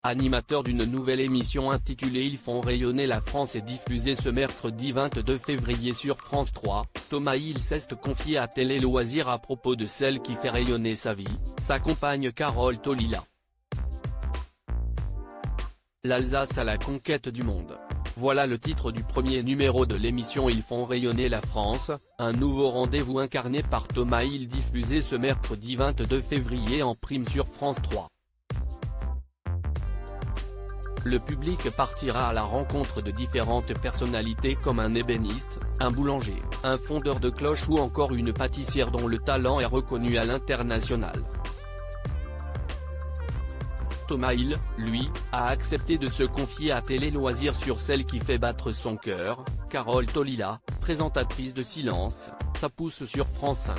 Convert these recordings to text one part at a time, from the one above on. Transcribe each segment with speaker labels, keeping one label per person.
Speaker 1: Animateur d'une nouvelle émission intitulée Ils font rayonner la France et diffusée ce mercredi 22 février sur France 3, Thomas Hill s'est confié à Télé Loisirs à propos de celle qui fait rayonner sa vie, sa compagne Carole Tolila. L'Alsace à la conquête du monde. Voilà le titre du premier numéro de l'émission Ils font rayonner la France, un nouveau rendez-vous incarné par Thomas Hill diffusé ce mercredi 22 février en prime sur France 3. Le public partira à la rencontre de différentes personnalités comme un ébéniste, un boulanger, un fondeur de cloches ou encore une pâtissière dont le talent est reconnu à l'international. Thomas Hill, lui, a accepté de se confier à Télé Loisirs sur celle qui fait battre son cœur, Carole Tolila, présentatrice de Silence, ça pousse sur France 5.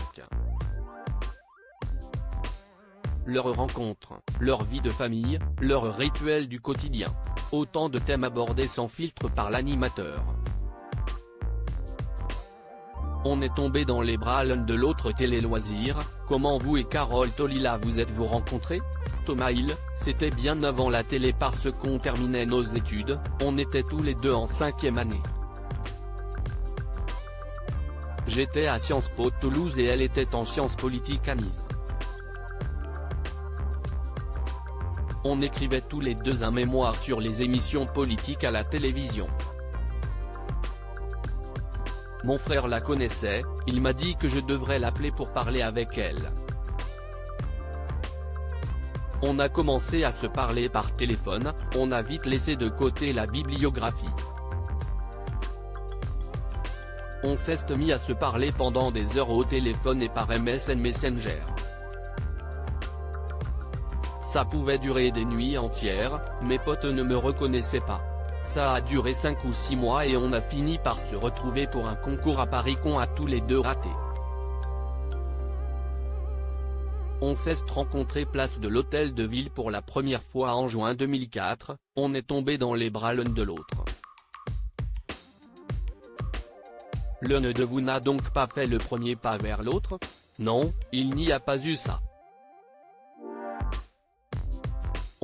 Speaker 1: Leur rencontre, leur vie de famille, leur rituel du quotidien. Autant de thèmes abordés sans filtre par l'animateur. On est tombé dans les bras l'un de l'autre. Télé Loisirs, comment vous et Carole Tolila vous êtes-vous rencontrés? Thomas Hill, c'était bien avant la télé parce qu'on terminait nos études, on était tous les deux en 5e année. J'étais à Sciences Po Toulouse et elle était en sciences politiques à Nice. On écrivait tous les deux un mémoire sur les émissions politiques à la télévision. Mon frère la connaissait, il m'a dit que je devrais l'appeler pour parler avec elle. On a commencé à se parler par téléphone, on a vite laissé de côté la bibliographie. On s'est mis à se parler pendant des heures au téléphone et par MSN Messenger. Ça pouvait durer des nuits entières, mes potes ne me reconnaissaient pas. Ça a duré 5 ou 6 mois et on a fini par se retrouver pour un concours à Paris qu'on a tous les deux raté. On s'est rencontrés place de l'Hôtel de Ville pour la première fois en juin 2004, on est tombé dans les bras l'un de l'autre. L'un de vous n'a donc pas fait le premier pas vers l'autre? Non, il n'y a pas eu ça.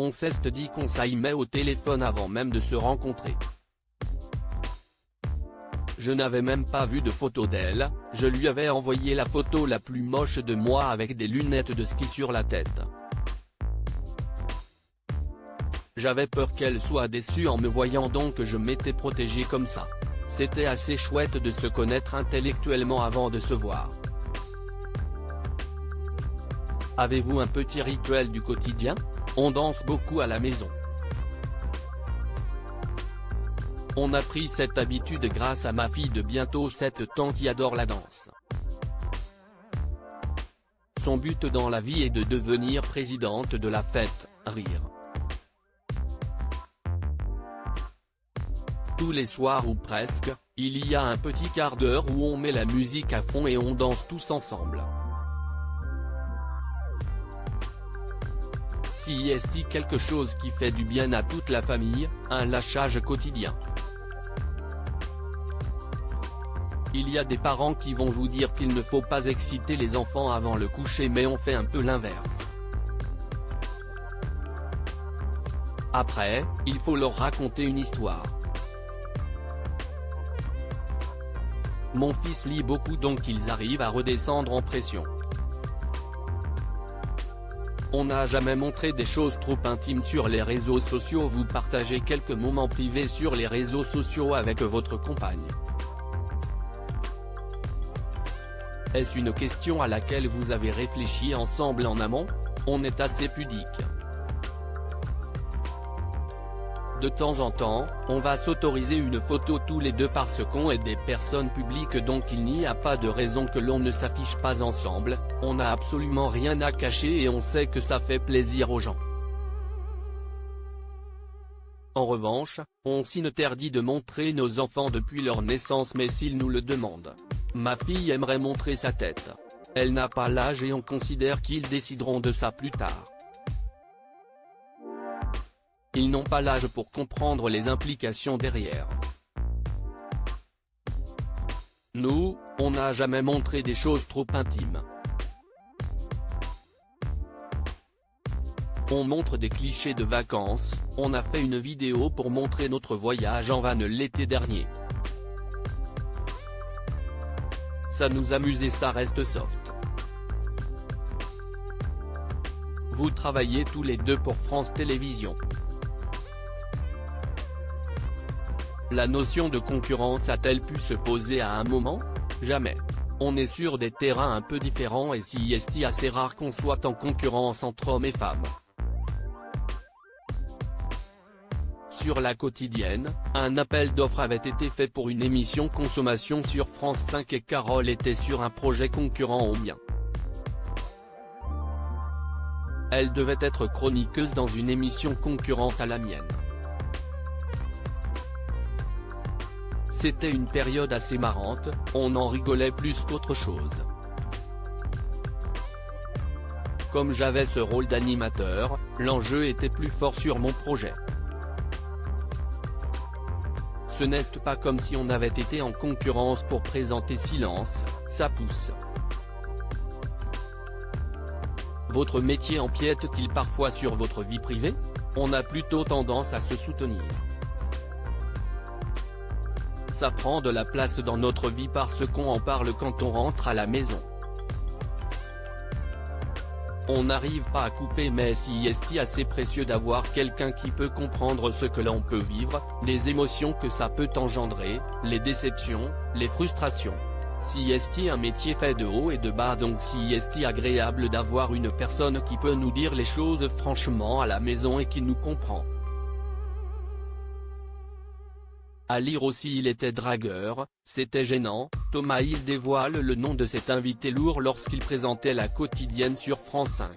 Speaker 1: On s'est dit qu'on s'aimait au téléphone avant même de se rencontrer. Je n'avais même pas vu de photo d'elle, je lui avais envoyé la photo la plus moche de moi avec des lunettes de ski sur la tête. J'avais peur qu'elle soit déçue en me voyant donc je m'étais protégé comme ça. C'était assez chouette de se connaître intellectuellement avant de se voir. Avez-vous un petit rituel du quotidien? On danse beaucoup à la maison. On a pris cette habitude grâce à ma fille de bientôt 7 ans qui adore la danse. Son but dans la vie est de devenir présidente de la fête, rire. Tous les soirs ou presque, il y a un petit quart d'heure où on met la musique à fond et on danse tous ensemble. Si est-il quelque chose qui fait du bien à toute la famille, un lâchage quotidien. Il y a des parents qui vont vous dire qu'il ne faut pas exciter les enfants avant le coucher mais on fait un peu l'inverse. Après, il faut leur raconter une histoire. Mon fils lit beaucoup donc ils arrivent à redescendre en pression. On n'a jamais montré des choses trop intimes sur les réseaux sociaux. Vous partagez quelques moments privés sur les réseaux sociaux avec votre compagne. Est-ce une question à laquelle vous avez réfléchi ensemble en amont? On est assez pudique. De temps en temps, on va s'autoriser une photo tous les deux parce qu'on est des personnes publiques donc il n'y a pas de raison que l'on ne s'affiche pas ensemble, on n'a absolument rien à cacher et on sait que ça fait plaisir aux gens. En revanche, on s'interdit de montrer nos enfants depuis leur naissance mais s'ils nous le demandent. Ma fille aimerait montrer sa tête. Elle n'a pas l'âge et on considère qu'ils décideront de ça plus tard. Ils n'ont pas l'âge pour comprendre les implications derrière. Nous, on n'a jamais montré des choses trop intimes. On montre des clichés de vacances, on a fait une vidéo pour montrer notre voyage en van l'été dernier. Ça nous amuse et ça reste soft. Vous travaillez tous les deux pour France Télévisions. La notion de concurrence a-t-elle pu se poser à un moment? Jamais. On est sur des terrains un peu différents et si c'est assez rare qu'on soit en concurrence entre hommes et femmes. Sur la quotidienne, un appel d'offres avait été fait pour une émission consommation sur France 5 et Carole était sur un projet concurrent au mien. Elle devait être chroniqueuse dans une émission concurrente à la mienne. C'était une période assez marrante, on en rigolait plus qu'autre chose. Comme j'avais ce rôle d'animateur, l'enjeu était plus fort sur mon projet. Ce n'est pas comme si on avait été en concurrence pour présenter Silence, ça pousse. Votre métier empiète-t-il parfois sur votre vie privée? On a plutôt tendance à se soutenir. Ça prend de la place dans notre vie parce qu'on en parle quand on rentre à la maison. On n'arrive pas à couper mais si c'est assez précieux d'avoir quelqu'un qui peut comprendre ce que l'on peut vivre, les émotions que ça peut engendrer, les déceptions, les frustrations. Si c'est un métier fait de haut et de bas donc si c'est agréable d'avoir une personne qui peut nous dire les choses franchement à la maison et qui nous comprend. À lire aussi il était dragueur, c'était gênant, Thomas il dévoile le nom de cet invité lourd lorsqu'il présentait la quotidienne sur France 5.